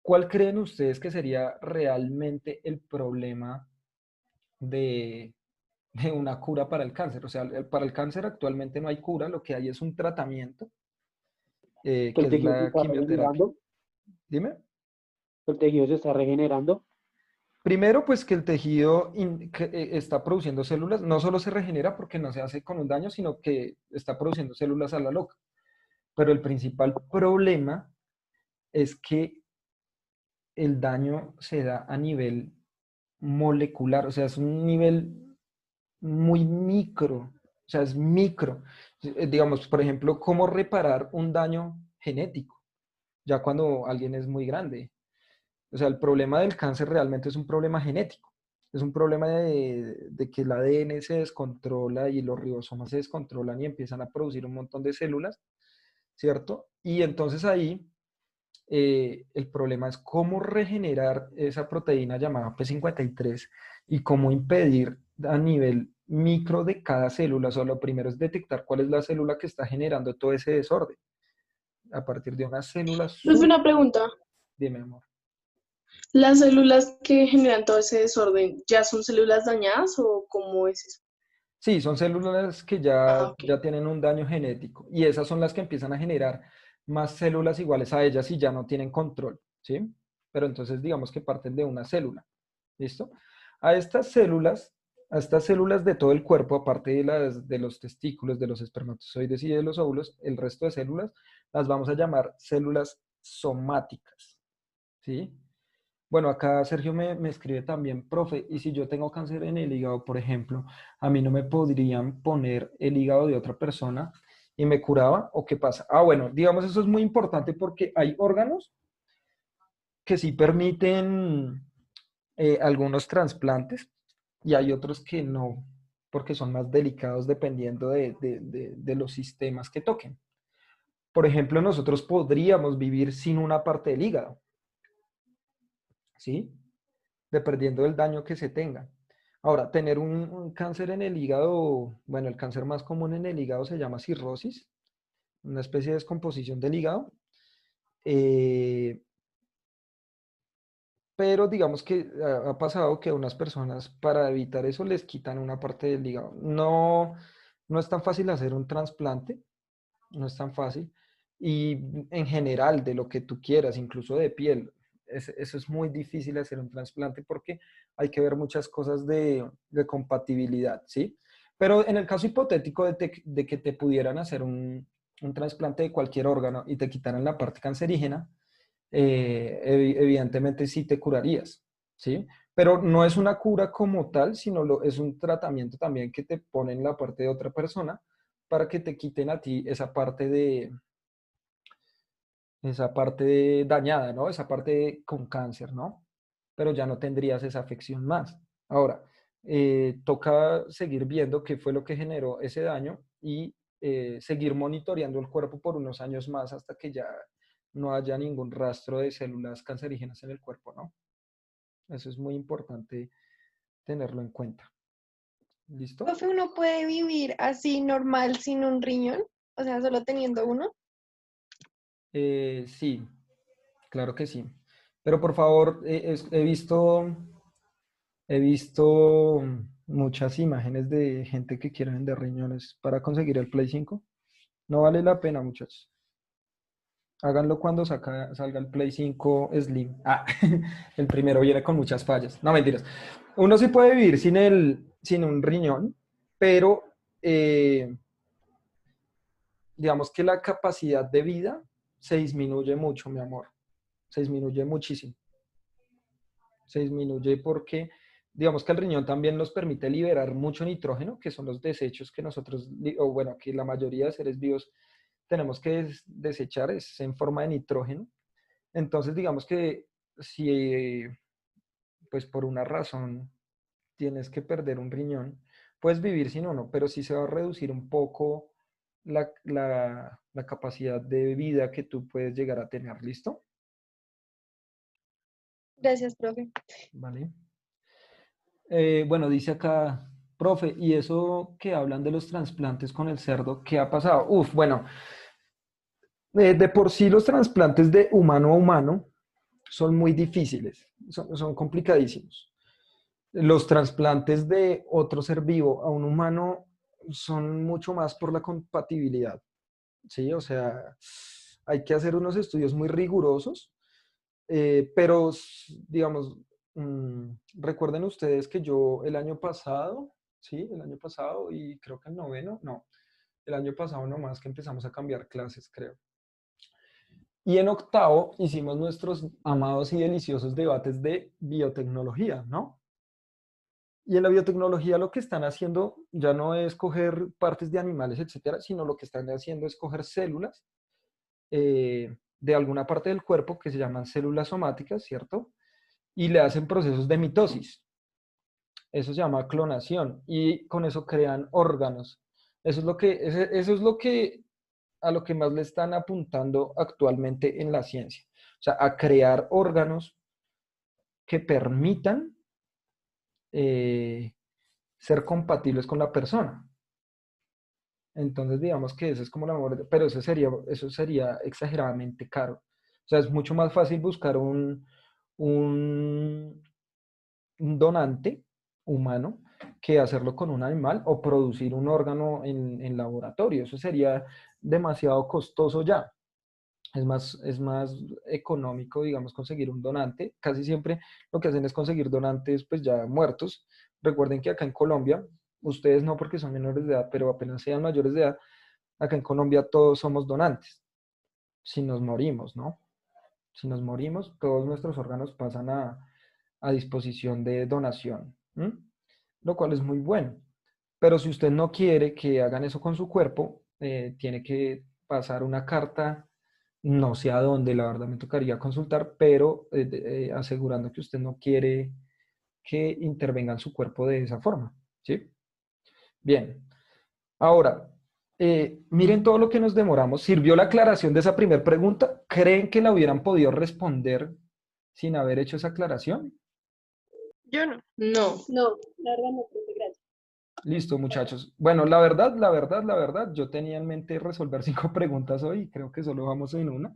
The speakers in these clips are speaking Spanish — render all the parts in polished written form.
¿cuál creen ustedes que sería realmente el problema de, de una cura para el cáncer? O sea, para el cáncer actualmente no hay cura, lo que hay es un tratamiento, Que que el es tejido se la está quimioterapia. regenerando, Dime. que el tejido se está regenerando. Primero, pues que el tejido que, está produciendo células, no solo se regenera porque no se hace con un daño, sino que está produciendo células a la loca. Pero el principal problema es que el daño se da a nivel molecular, o sea, es un nivel muy micro, o sea, es micro. Digamos, por ejemplo, cómo reparar un daño genético, ya cuando alguien es muy grande. O sea, el problema del cáncer realmente es un problema genético. Es un problema de que el ADN se descontrola y los ribosomas se descontrolan y empiezan a producir un montón de células, ¿cierto? Y entonces ahí el problema es cómo regenerar esa proteína llamada P53 y cómo impedir a nivel micro de cada célula. O sea, lo primero es detectar cuál es la célula que está generando todo ese desorden. A partir de unas células Profe, súper... una pregunta. Dime, amor. ¿Las células que generan todo ese desorden ya son células dañadas o cómo es eso? Sí, son células que Ah, ok. ya tienen un daño genético y esas son las que empiezan a generar más células iguales a ellas y ya no tienen control, ¿sí? Pero entonces digamos que parten de una célula, ¿listo? A estas células, a estas células de todo el cuerpo, aparte de de los testículos, de los espermatozoides y de los óvulos, el resto de células las vamos a llamar células somáticas, ¿sí? Bueno, acá Sergio me escribe también, profe, y si yo tengo cáncer en el hígado, por ejemplo, ¿a mí no me podrían poner el hígado de otra persona y me curaba? ¿O qué pasa? Ah, bueno, digamos, eso es muy importante porque hay órganos que sí permiten algunos trasplantes y hay otros que no, porque son más delicados dependiendo de los sistemas que toquen. Por ejemplo, nosotros podríamos vivir sin una parte del hígado, ¿sí? Dependiendo del daño que se tenga. Ahora, tener un cáncer en el hígado, bueno, el cáncer más común en el hígado se llama cirrosis, una especie de descomposición del hígado, eh, pero digamos que ha pasado que a unas personas para evitar eso les quitan una parte del hígado. No, no es tan fácil hacer un trasplante, no es tan fácil. Y en general, de lo que tú quieras, incluso de piel, eso es muy difícil hacer un trasplante porque hay que ver muchas cosas de compatibilidad, ¿sí? Pero en el caso hipotético de que te pudieran hacer un trasplante de cualquier órgano y te quitaran la parte cancerígena, evidentemente sí te curarías, ¿sí? Pero no es una cura como tal, sino es un tratamiento también que te pone en la parte de otra persona para que te quiten a ti esa parte dañada, ¿no? Esa parte con cáncer, ¿no? Pero ya no tendrías esa afección más. Ahora, toca seguir viendo qué fue lo que generó ese daño y seguir monitoreando el cuerpo por unos años más hasta que ya no haya ningún rastro de células cancerígenas en el cuerpo, ¿no? Eso es muy importante tenerlo en cuenta. ¿Listo? Profe, ¿uno puede vivir así normal sin un riñón? O sea, solo teniendo uno. Sí, claro que sí. Pero por favor, he visto muchas imágenes de gente que quiere vender riñones para conseguir el Play 5. No vale la pena, muchachos. Háganlo cuando salga el Play 5 Slim. Ah, el primero viene con muchas fallas. No, mentiras. Uno sí puede vivir sin un riñón, pero digamos que la capacidad de vida se disminuye mucho, mi amor. Se disminuye muchísimo. Se disminuye porque, digamos que el riñón también nos permite liberar mucho nitrógeno, que son los desechos que nosotros, o bueno, que la mayoría de seres vivos tenemos que desechar, es en forma de nitrógeno. Entonces, digamos que si, pues por una razón tienes que perder un riñón, puedes vivir sin uno, pero sí se va a reducir un poco la capacidad de vida que tú puedes llegar a tener. ¿Listo? Gracias, profe. Vale. Bueno, dice acá, profe, y eso que hablan de los trasplantes con el cerdo, ¿qué ha pasado? Uf, bueno, de por sí los trasplantes de humano a humano son muy difíciles, son complicadísimos. Los trasplantes de otro ser vivo a un humano son mucho más por la compatibilidad, ¿sí? O sea, hay que hacer unos estudios muy rigurosos, pero, digamos, recuerden ustedes que yo el año pasado, ¿sí? El año pasado y creo que el noveno, no, el año pasado nomás que empezamos a cambiar clases, creo. Y en octavo hicimos nuestros amados y deliciosos debates de biotecnología, ¿no? Y en la biotecnología lo que están haciendo ya no es coger partes de animales, etcétera, sino lo que están haciendo es coger células de alguna parte del cuerpo que se llaman células somáticas, ¿cierto? Y le hacen procesos de mitosis. Eso se llama clonación y con eso crean órganos. Eso es lo que a lo que más le están apuntando actualmente en la ciencia. O sea, a crear órganos que permitan eh, ser compatibles con la persona. Entonces, digamos que eso es como la muerte, pero eso sería exageradamente caro. O sea, es mucho más fácil buscar un, un donante humano que hacerlo con un animal o producir un órgano en laboratorio. Eso sería demasiado costoso ya. Es más económico, digamos, conseguir un donante. Casi siempre lo que hacen es conseguir donantes pues ya muertos. Recuerden que acá en Colombia, ustedes no porque son menores de edad, pero apenas sean mayores de edad, acá en Colombia todos somos donantes. Si nos morimos, ¿no? Si nos morimos, todos nuestros órganos pasan a disposición de donación, ¿m? Lo cual es muy bueno. Pero si usted no quiere que hagan eso con su cuerpo, tiene que pasar una carta, no sé a dónde, la verdad me tocaría consultar, pero asegurando que usted no quiere que intervenga en su cuerpo de esa forma, ¿sí? Bien, ahora, miren todo lo que nos demoramos. ¿Sirvió la aclaración de esa primera pregunta? ¿Creen que la hubieran podido responder sin haber hecho esa aclaración? Yo no. No. No, la verdad no, profe, gracias. Listo, muchachos. Bueno, la verdad, yo tenía en mente resolver 5 preguntas hoy y creo que solo vamos en una.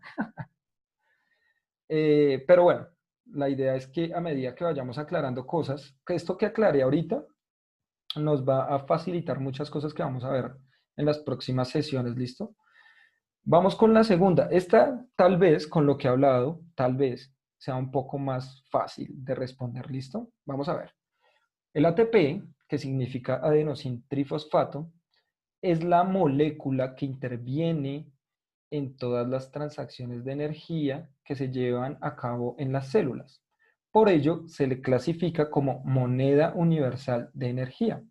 Pero bueno, la idea es que a medida que vayamos aclarando cosas, que esto que aclaré ahorita nos va a facilitar muchas cosas que vamos a ver en las próximas sesiones, ¿listo? Vamos con la segunda. Esta tal vez, con lo que he hablado, tal vez sea un poco más fácil de responder, ¿listo? Vamos a ver. El ATP, que significa adenosín trifosfato, es la molécula que interviene en todas las transacciones de energía que se llevan a cabo en las células. Por ello, se le clasifica como moneda universal de energía.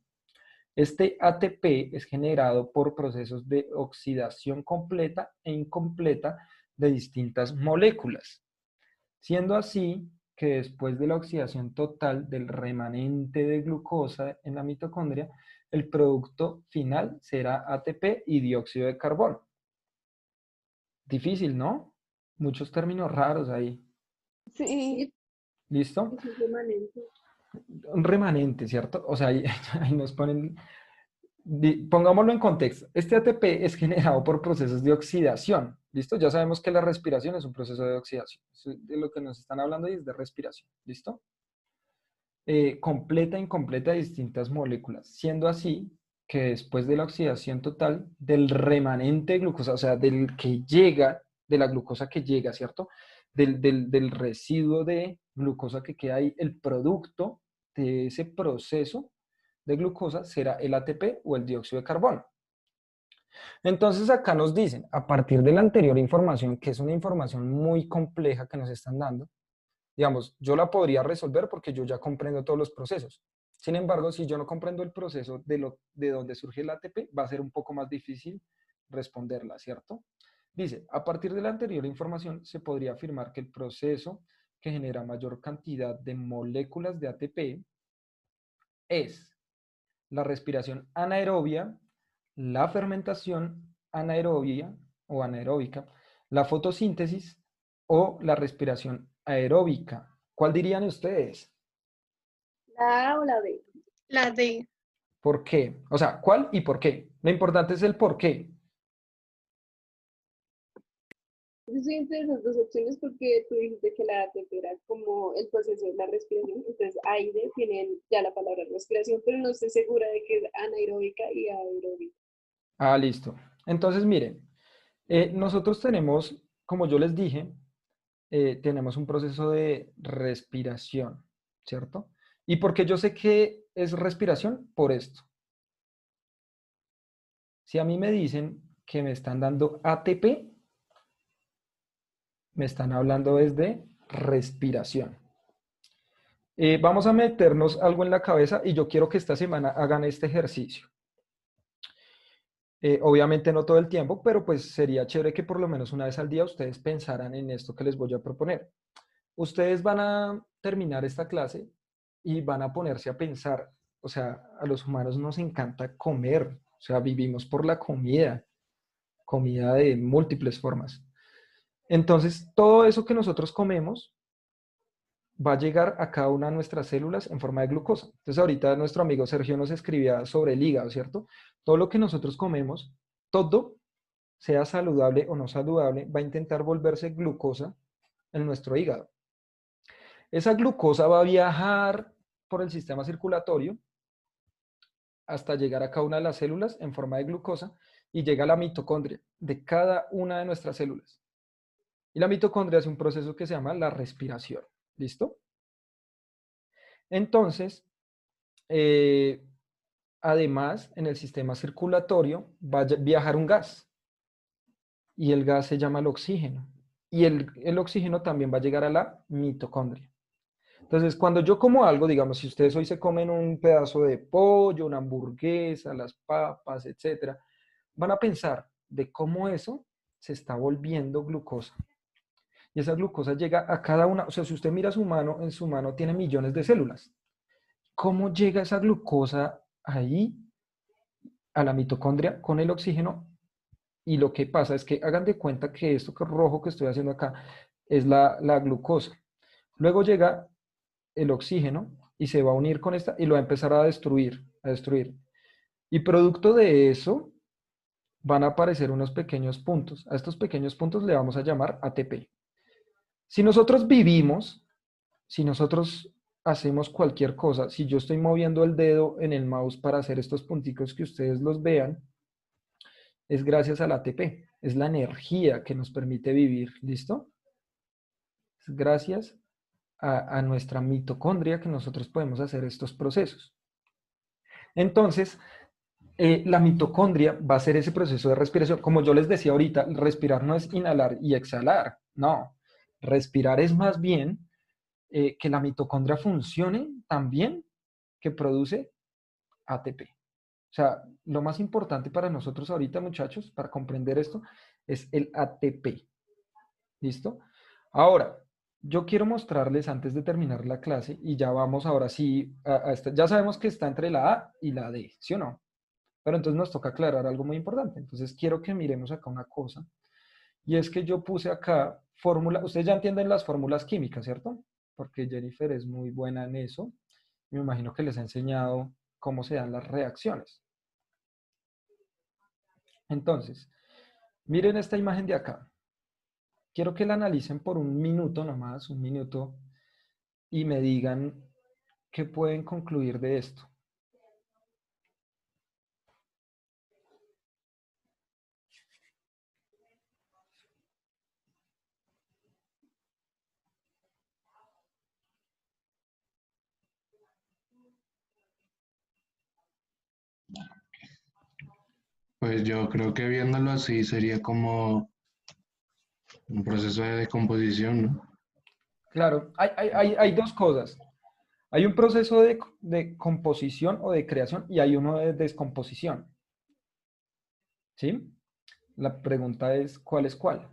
Este ATP es generado por procesos de oxidación completa e incompleta de distintas moléculas, siendo así que después de la oxidación total del remanente de glucosa en la mitocondria, el producto final será ATP y dióxido de carbono. Difícil, ¿no? Muchos términos raros ahí. Sí. ¿Listo? Es un remanente. Un remanente, ¿cierto? O sea, ahí, ahí nos ponen, pongámoslo en contexto. Este ATP es generado por procesos de oxidación. ¿Listo? Ya sabemos que la respiración es un proceso de oxidación. De lo que nos están hablando ahí es de respiración. ¿Listo? Completa e incompleta de distintas moléculas, siendo así que después de la oxidación total del remanente de glucosa, o sea, del que llega, de la glucosa que llega, ¿cierto? Del residuo de glucosa que queda ahí, el producto de ese proceso de glucosa será el ATP o el dióxido de carbono. Entonces acá nos dicen, a partir de la anterior información, que es una información muy compleja que nos están dando, digamos, yo la podría resolver porque yo ya comprendo todos los procesos. Sin embargo, si yo no comprendo el proceso de donde surge el ATP, va a ser un poco más difícil responderla, ¿cierto? Dice, a partir de la anterior información, se podría afirmar que el proceso que genera mayor cantidad de moléculas de ATP es la respiración anaerobia, la fermentación anaerobia o anaeróbica, la fotosíntesis o la respiración aeróbica. ¿Cuál dirían ustedes? ¿La A o la B? La D. ¿Por qué? O sea, ¿cuál y por qué? Lo importante es el por qué. Yo estoy entre esas dos opciones porque tú dijiste que la ATP era como el proceso de la respiración, entonces ahí definen ya la palabra respiración, pero no estoy segura de que es anaeróbica y aeróbica. Ah, listo. Entonces, miren, nosotros tenemos, como yo les dije, tenemos un proceso de respiración, ¿cierto? ¿Y por qué yo sé que es respiración? Por esto. Si a mí me dicen que me están dando ATP, me están hablando desde respiración. Vamos a meternos algo en la cabeza y yo quiero que esta semana hagan este ejercicio. Obviamente no todo el tiempo, pero pues sería chévere que por lo menos una vez al día ustedes pensaran en esto que les voy a proponer. Ustedes van a terminar esta clase y van a ponerse a pensar, o sea, a los humanos nos encanta comer, o sea, vivimos por la comida, comida de múltiples formas. Entonces, todo eso que nosotros comemos va a llegar a cada una de nuestras células en forma de glucosa. Entonces, ahorita nuestro amigo Sergio nos escribía sobre el hígado, ¿cierto? Todo lo que nosotros comemos, todo, sea saludable o no saludable, va a intentar volverse glucosa en nuestro hígado. Esa glucosa va a viajar por el sistema circulatorio hasta llegar a cada una de las células en forma de glucosa y llega a la mitocondria de cada una de nuestras células. Y la mitocondria es un proceso que se llama la respiración. ¿Listo? Entonces, eh, además, en el sistema circulatorio va a viajar un gas y el gas se llama el oxígeno. Y el oxígeno también va a llegar a la mitocondria. Entonces, cuando yo como algo, digamos, si ustedes hoy se comen un pedazo de pollo, una hamburguesa, las papas, etcétera, van a pensar de cómo eso se está volviendo glucosa. Y esa glucosa llega a cada una, o sea, si usted mira su mano, en su mano tiene millones de células. ¿Cómo llega esa glucosa ahí a la mitocondria con el oxígeno? Y lo que pasa es que hagan de cuenta que esto que rojo que estoy haciendo acá es la glucosa. Luego llega el oxígeno y se va a unir con esta y lo va a empezar a destruir, a destruir. Y producto de eso van a aparecer unos pequeños puntos. A estos pequeños puntos le vamos a llamar ATP. Si nosotros vivimos, si nosotros hacemos cualquier cosa, si yo estoy moviendo el dedo en el mouse para hacer estos punticos que ustedes los vean, es gracias al ATP. Es la energía que nos permite vivir. ¿Listo? Es gracias a nuestra mitocondria que nosotros podemos hacer estos procesos. Entonces, la mitocondria va a hacer ese proceso de respiración. Como yo les decía ahorita, respirar no es inhalar y exhalar, no. Respirar es más bien que la mitocondria funcione tan bien que produce ATP. O sea, lo más importante para nosotros ahorita, muchachos, para comprender esto, es el ATP. ¿Listo? Ahora, yo quiero mostrarles antes de terminar la clase, y ya vamos ahora sí, ya sabemos que está entre la A y la D, ¿sí o no? Pero entonces nos toca aclarar algo muy importante. Entonces quiero que miremos acá una cosa, y es que yo puse acá fórmula, ustedes ya entienden las fórmulas químicas, ¿cierto? Porque Jennifer es muy buena en eso. Me imagino que les ha enseñado cómo se dan las reacciones. Entonces, miren esta imagen de acá. Quiero que la analicen por un minuto nomás, un minuto, y me digan qué pueden concluir de esto. Pues yo creo que viéndolo así sería como un proceso de descomposición, ¿no? Claro, hay dos cosas. Hay un proceso de composición o de creación y hay uno de descomposición. ¿Sí? La pregunta es, ¿cuál es cuál?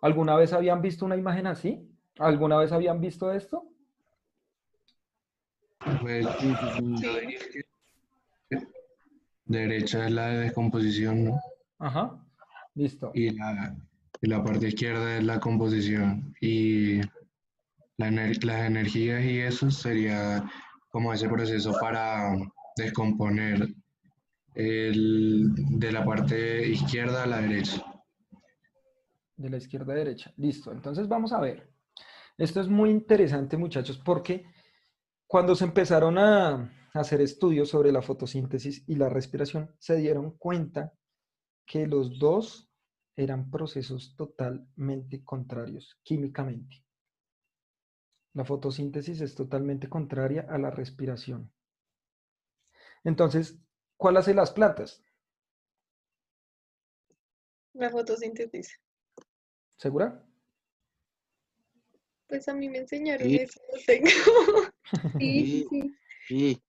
¿Alguna vez habían visto una imagen así? ¿Alguna vez habían visto esto? Pues Sí, sí, sí. yo Sí, diría que derecha es la de descomposición, ¿no? Ajá. Listo. Y la parte izquierda es la composición. Y las energías y eso sería como ese proceso para descomponer de la parte izquierda a la derecha. De la izquierda a derecha. Listo. Entonces vamos a ver. Esto es muy interesante, muchachos, porque cuando se empezaron a hacer estudios sobre la fotosíntesis y la respiración, se dieron cuenta que los dos eran procesos totalmente contrarios químicamente. La fotosíntesis es totalmente contraria a la respiración. Entonces, ¿cuál hace las plantas? La fotosíntesis. ¿Segura? Pues a mí me enseñaron Sí, eso, no sé. Sí, sí, sí. sí.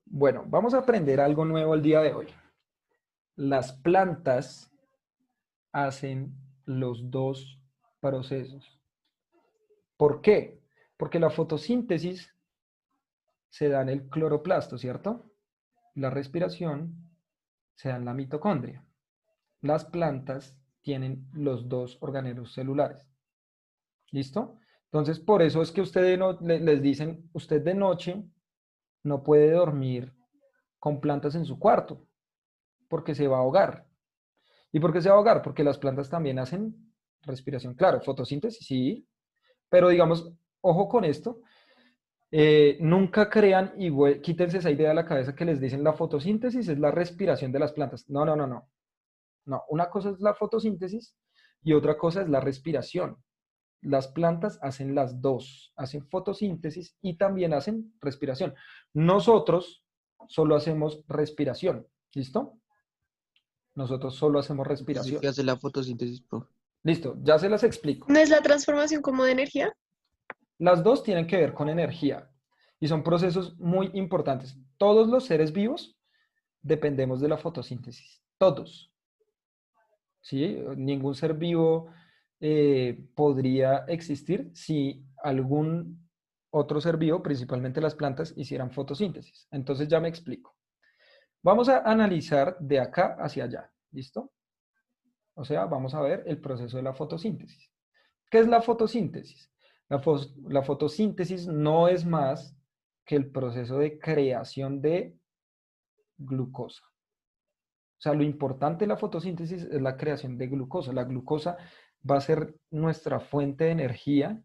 Bueno, vamos a aprender algo nuevo el día de hoy. Las plantas hacen los dos procesos. ¿Por qué? Porque la fotosíntesis se da en el cloroplasto, ¿cierto? La respiración se da en la mitocondria. Las plantas tienen los dos organelos celulares. ¿Listo? Entonces, por eso es que ustedes les dicen, usted de noche no puede dormir con plantas en su cuarto, porque se va a ahogar. ¿Y por qué se va a ahogar? Porque las plantas también hacen respiración. Claro, fotosíntesis, sí, pero digamos, ojo con esto, nunca crean y quítense esa idea de la cabeza que les dicen la fotosíntesis es la respiración de las plantas. No, no, no, no. No, una cosa es la fotosíntesis y otra cosa es la respiración. Las plantas hacen las dos, hacen fotosíntesis y también hacen respiración. Nosotros solo hacemos respiración, ¿listo? Nosotros solo hacemos Entonces, respiración. ¿qué hace la fotosíntesis, profe? Listo, ya se las explico. ¿No es la transformación como de energía? Las dos tienen que ver con energía y son procesos muy importantes. Todos los seres vivos dependemos de la fotosíntesis, todos. ¿Sí? Ningún ser vivo podría existir si algún otro ser vivo, principalmente las plantas, hicieran fotosíntesis. Entonces ya me explico. Vamos a analizar de acá hacia allá, ¿listo? O sea, vamos a ver el proceso de la fotosíntesis. ¿Qué es la fotosíntesis? La fotosíntesis no es más que el proceso de creación de glucosa. O sea, lo importante de la fotosíntesis es la creación de glucosa. La glucosa va a ser nuestra fuente de energía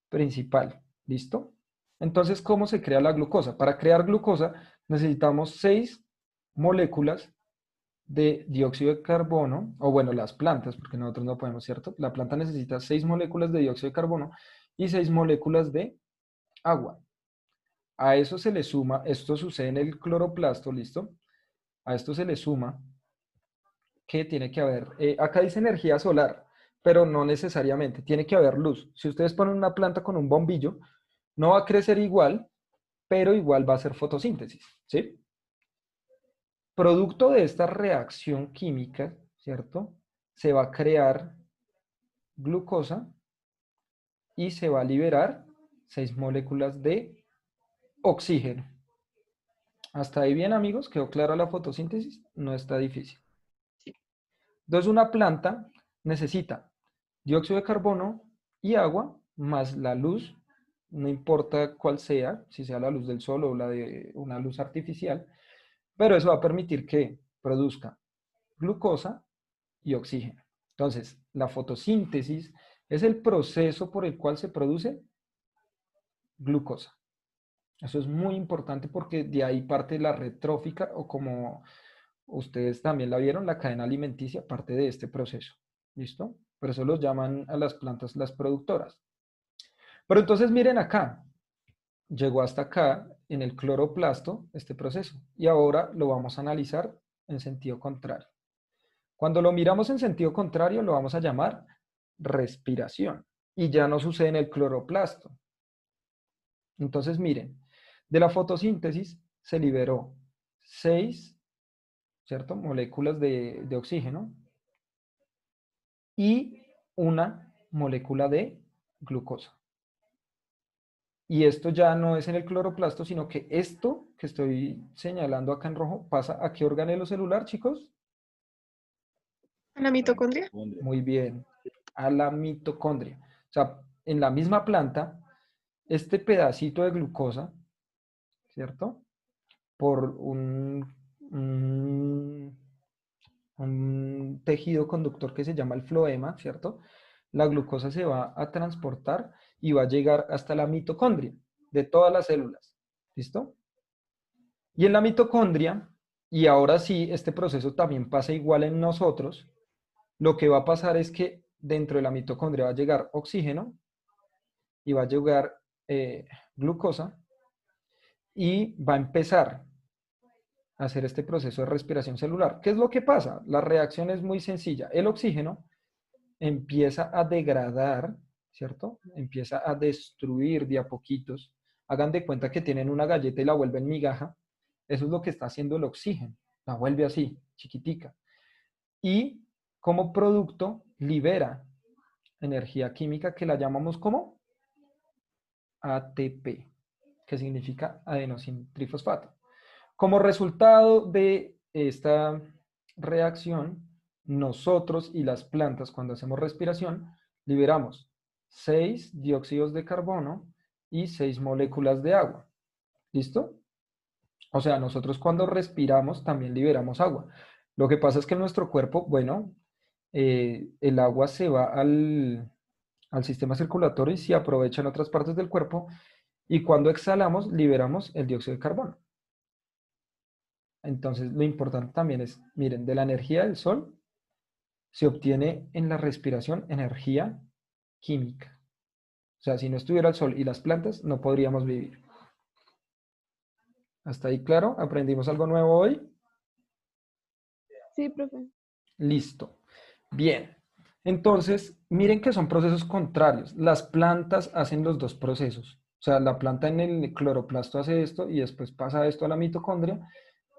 principal. ¿Listo? Entonces, ¿cómo se crea la glucosa? Para crear glucosa necesitamos 6 moléculas de dióxido de carbono, o bueno, las plantas, porque nosotros no podemos, ¿cierto? La planta necesita 6 moléculas de dióxido de carbono y 6 moléculas de agua. A eso se le suma, esto sucede en el cloroplasto, ¿listo? A esto se le suma que tiene que haber, acá dice energía solar, pero no necesariamente, tiene que haber luz. Si ustedes ponen una planta con un bombillo, no va a crecer igual, pero igual va a hacer fotosíntesis, ¿sí? Producto de esta reacción química, ¿cierto? Se va a crear glucosa y se va a liberar 6 moléculas de oxígeno. ¿Hasta ahí bien, amigos? ¿Quedó clara la fotosíntesis? No está difícil. Entonces, una planta necesita dióxido de carbono y agua, más la luz, no importa cuál sea, si sea la luz del sol o la de una luz artificial, pero eso va a permitir que produzca glucosa y oxígeno. Entonces, la fotosíntesis es el proceso por el cual se produce glucosa. Eso es muy importante porque de ahí parte la red trófica o como ustedes también la vieron, la cadena alimenticia parte de este proceso. ¿Listo? Por eso los llaman a las plantas las productoras. Pero entonces miren acá, llegó hasta acá en el cloroplasto este proceso y ahora lo vamos a analizar en sentido contrario. Cuando lo miramos en sentido contrario lo vamos a llamar respiración y ya no sucede en el cloroplasto. Entonces miren, de la fotosíntesis se liberó 6, ¿cierto? Moléculas de oxígeno y una molécula de glucosa. Y esto ya no es en el cloroplasto, sino que esto que estoy señalando acá en rojo pasa a qué organelo celular, chicos. ¿A la mitocondria? Muy bien, a la mitocondria. O sea, en la misma planta, este pedacito de glucosa, ¿cierto? Por un un tejido conductor que se llama el floema, ¿cierto? La glucosa se va a transportar y va a llegar hasta la mitocondria de todas las células. ¿Listo? Y en la mitocondria, y ahora sí, este proceso también pasa igual en nosotros, lo que va a pasar es que dentro de la mitocondria va a llegar oxígeno y va a llegar glucosa y va a empezar a hacer este proceso de respiración celular. ¿Qué es lo que pasa? La reacción es muy sencilla. El oxígeno empieza a degradar, ¿cierto? Empieza a destruir de a poquitos. Hagan de cuenta que tienen una galleta y la vuelven migaja. Eso es lo que está haciendo el oxígeno. La vuelve así, chiquitica. Y como producto libera energía química que la llamamos como ATP, que significa adenosintrifosfato. Como resultado de esta reacción, nosotros y las plantas, cuando hacemos respiración, liberamos 6 dióxidos de carbono y 6 moléculas de agua. ¿Listo? O sea, nosotros cuando respiramos también liberamos agua. Lo que pasa es que en nuestro cuerpo, bueno, el agua se va al sistema circulatorio y se aprovecha en otras partes del cuerpo y cuando exhalamos liberamos el dióxido de carbono. Entonces, lo importante también es, miren, de la energía del sol se obtiene en la respiración energía química. O sea, si no estuviera el sol y las plantas, no podríamos vivir. ¿Hasta ahí claro? ¿Aprendimos algo nuevo hoy? Sí, profe. Listo. Bien. Entonces, miren que son procesos contrarios. Las plantas hacen los dos procesos. O sea, la planta en el cloroplasto hace esto y después pasa esto a la mitocondria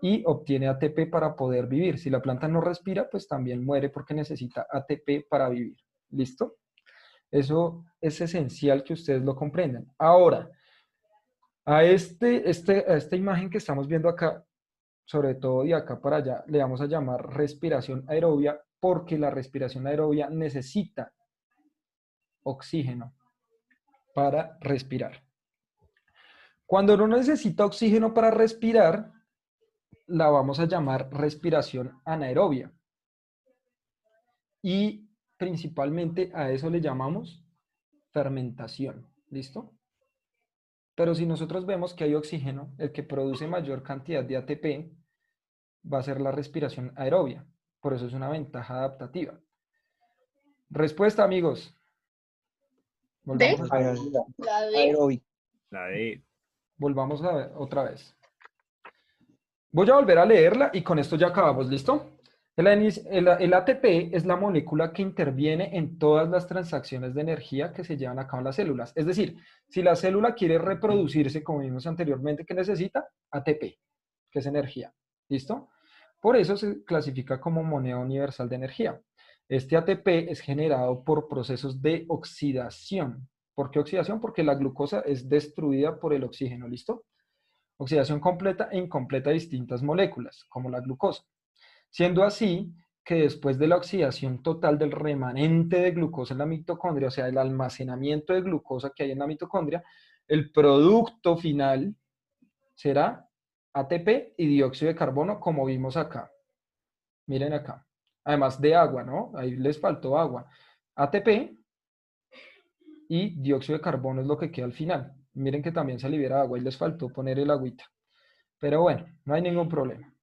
y obtiene ATP para poder vivir. Si la planta no respira, pues también muere porque necesita ATP para vivir. ¿Listo? Eso es esencial que ustedes lo comprendan. Ahora, a esta imagen que estamos viendo acá, sobre todo de acá para allá, le vamos a llamar respiración aerobia porque la respiración aerobia necesita oxígeno para respirar. Cuando no necesita oxígeno para respirar, la vamos a llamar respiración anaerobia. Y principalmente a eso le llamamos fermentación. ¿Listo? Pero si nosotros vemos que hay oxígeno, el que produce mayor cantidad de ATP va a ser la respiración aerobia. Por eso es una ventaja adaptativa. Respuesta, amigos. ¿De? Volvamos a ver. La D. Aeróbico. La de Volvamos a ver otra vez. Voy a volver a leerla y con esto ya acabamos, ¿listo? El ATP es la molécula que interviene en todas las transacciones de energía que se llevan a cabo en las células. Es decir, si la célula quiere reproducirse, como vimos anteriormente, ¿qué necesita? ATP, que es energía. ¿Listo? Por eso se clasifica como moneda universal de energía. Este ATP es generado por procesos de oxidación. ¿Por qué oxidación? Porque la glucosa es destruida por el oxígeno, ¿listo? Oxidación completa e incompleta de distintas moléculas, como la glucosa. Siendo así que después de la oxidación total del remanente de glucosa en la mitocondria, o sea, el almacenamiento de glucosa que hay en la mitocondria, el producto final será ATP y dióxido de carbono, como vimos acá. Miren acá. Además de agua, ¿no? Ahí les faltó agua. ATP y dióxido de carbono es lo que queda al final. Miren que también se libera agua y les faltó poner el agüita. Pero bueno, no hay ningún problema.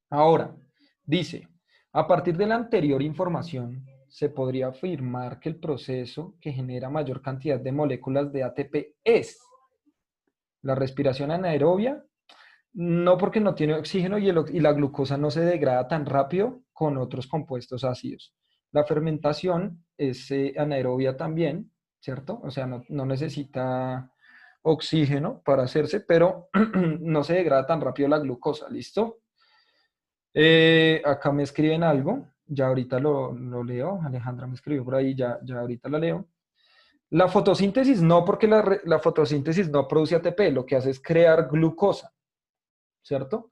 Ahora, dice, a partir de la anterior información, se podría afirmar que el proceso que genera mayor cantidad de moléculas de ATP es la respiración anaerobia, no porque no tiene oxígeno y la glucosa no se degrada tan rápido con otros compuestos ácidos. La fermentación es anaerobia también, ¿cierto? O sea, no necesita oxígeno para hacerse, pero no se degrada tan rápido la glucosa, ¿listo? Acá me escriben algo, ya ahorita lo leo, Alejandra me escribió por ahí, ya ahorita la leo. La fotosíntesis no, porque la fotosíntesis no produce ATP, lo que hace es crear glucosa, ¿cierto?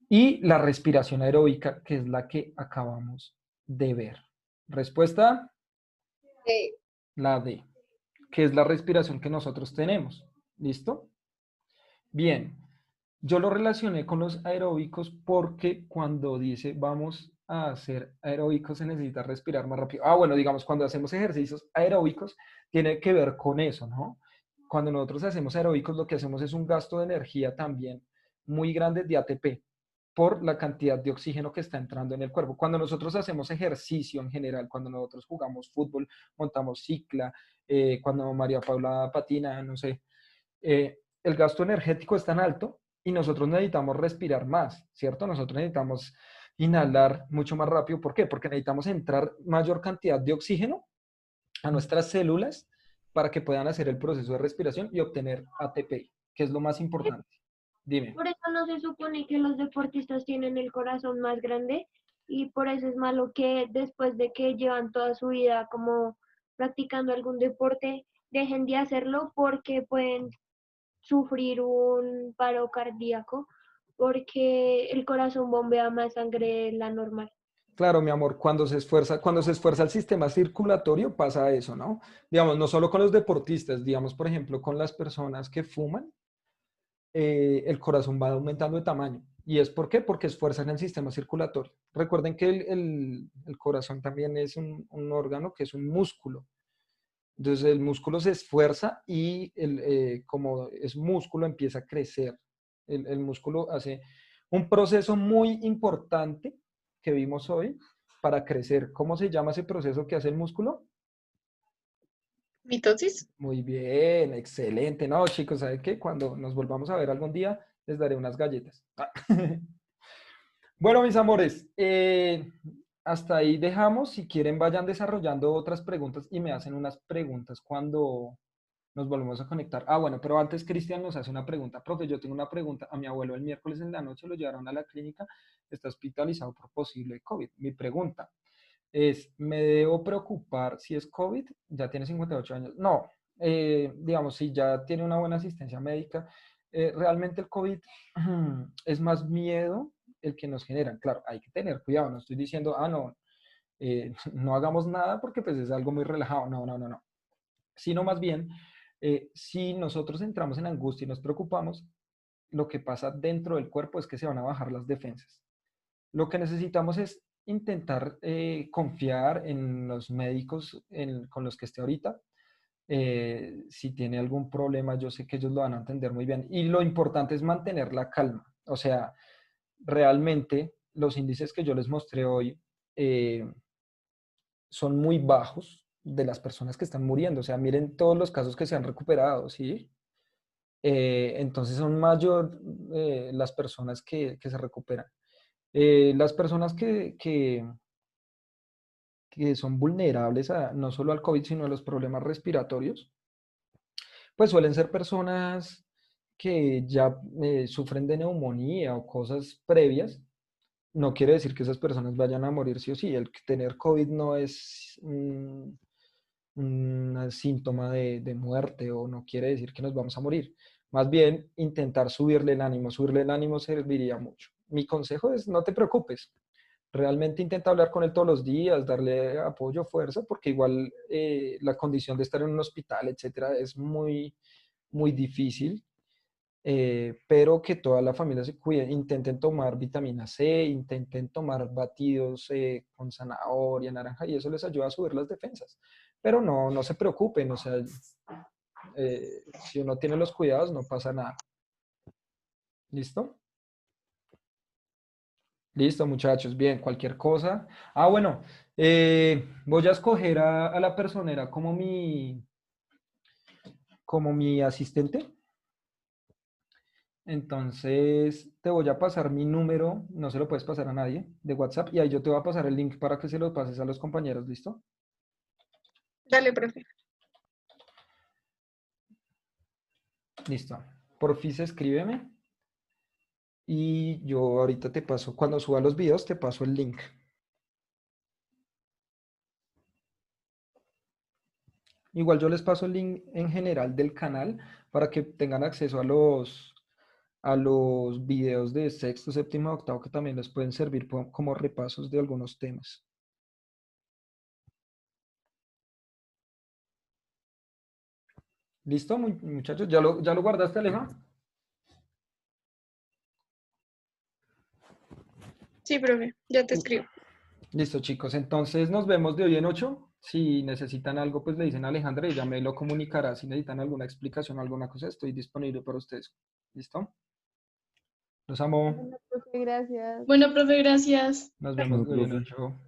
Y la respiración aeróbica, que es la que acabamos de ver. Respuesta, la D, que es la respiración que nosotros tenemos. ¿Listo? Bien, yo lo relacioné con los aeróbicos porque cuando dice vamos a hacer aeróbicos se necesita respirar más rápido. Ah, bueno, digamos, cuando hacemos ejercicios aeróbicos, tiene que ver con eso, ¿no? Cuando nosotros hacemos aeróbicos, lo que hacemos es un gasto de energía también muy grande de ATP por la cantidad de oxígeno que está entrando en el cuerpo. Cuando nosotros hacemos ejercicio en general, cuando nosotros jugamos fútbol, montamos cicla, cuando María Paula patina, no sé, el gasto energético es tan alto y nosotros necesitamos respirar más, ¿cierto? Nosotros necesitamos inhalar mucho más rápido. ¿Por qué? Porque necesitamos entrar mayor cantidad de oxígeno a nuestras células para que puedan hacer el proceso de respiración y obtener ATP, que es lo más importante. Dime. Por eso no se supone que los deportistas tienen el corazón más grande y por eso es malo que después de que llevan toda su vida como practicando algún deporte, dejen de hacerlo porque pueden sufrir un paro cardíaco porque el corazón bombea más sangre de la normal. Claro, mi amor, cuando se esfuerza el sistema circulatorio pasa eso, ¿no? Digamos, no solo con los deportistas, digamos, por ejemplo, con las personas que fuman, el corazón va aumentando de tamaño. ¿Y es por qué? Porque esfuerzan el sistema circulatorio. Recuerden que el corazón también es un órgano que es un músculo. Entonces el músculo se esfuerza y como es músculo empieza a crecer. El músculo hace un proceso muy importante que vimos hoy para crecer. ¿Cómo se llama ese proceso que hace el músculo? Mitosis. Muy bien, excelente. No, chicos, ¿saben qué? Cuando nos volvamos a ver algún día, les daré unas galletas. Bueno, mis amores, hasta ahí dejamos. Si quieren, vayan desarrollando otras preguntas y me hacen unas preguntas cuando nos volvemos a conectar. Ah, bueno, pero antes Cristian nos hace una pregunta. Profe, yo tengo una pregunta. A mi abuelo el miércoles en la noche lo llevaron a la clínica, está hospitalizado por posible COVID. Mi pregunta es, ¿me debo preocupar si es COVID? Ya tiene 58 años. No, digamos, si ya tiene una buena asistencia médica, realmente el COVID es más miedo el que nos generan. Claro, hay que tener cuidado. No estoy diciendo, ah, no, no hagamos nada porque pues es algo muy relajado. No, no, no, no. Sino más bien, si nosotros entramos en angustia y nos preocupamos, lo que pasa dentro del cuerpo es que se van a bajar las defensas. Lo que necesitamos es intentar confiar en los médicos con los que esté ahorita. Si tiene algún problema, yo sé que ellos lo van a entender muy bien. Y lo importante es mantener la calma. O sea, realmente los índices que yo les mostré hoy son muy bajos de las personas que están muriendo. O sea, miren todos los casos que se han recuperado, ¿sí? Entonces son mayor las personas que se recuperan. Las personas que son vulnerables no solo al COVID, sino a los problemas respiratorios, pues suelen ser personas que ya sufren de neumonía o cosas previas. No quiere decir que esas personas vayan a morir sí o sí. El tener COVID no es un síntoma de muerte o no quiere decir que nos vamos a morir. Más bien, intentar subirle el ánimo. Subirle el ánimo serviría mucho. Mi consejo es, no te preocupes. Realmente intenta hablar con él todos los días, darle apoyo, fuerza, porque igual la condición de estar en un hospital, etcétera, es muy, muy difícil. Pero que toda la familia se cuide, intenten tomar vitamina C, intenten tomar batidos con zanahoria, naranja, y eso les ayuda a subir las defensas. Pero no, no se preocupen, o sea, si uno tiene los cuidados, no pasa nada. ¿Listo? Listo, muchachos, bien, cualquier cosa. Ah, bueno, voy a escoger a la personera como mi asistente. Entonces, te voy a pasar mi número, no se lo puedes pasar a nadie, de WhatsApp, y ahí yo te voy a pasar el link para que se lo pases a los compañeros, ¿listo? Dale, profe. Listo. Porfis, escríbeme y yo ahorita te paso, cuando suba los videos, te paso el link. Igual yo les paso el link en general del canal para que tengan acceso a los videos de sexto, séptimo, octavo que también les pueden servir como repasos de algunos temas. ¿Listo, muchachos? ¿Ya lo guardaste, Aleja? Sí, profe, ya te escribo. Listo, chicos. Entonces nos vemos de hoy en 8. Si necesitan algo, pues le dicen a Alejandra y ella me lo comunicará. Si necesitan alguna explicación o alguna cosa, estoy disponible para ustedes. ¿Listo? Los amo. Bueno, profe, gracias. Bueno, profe, gracias. Nos vemos de hoy en profe. 8.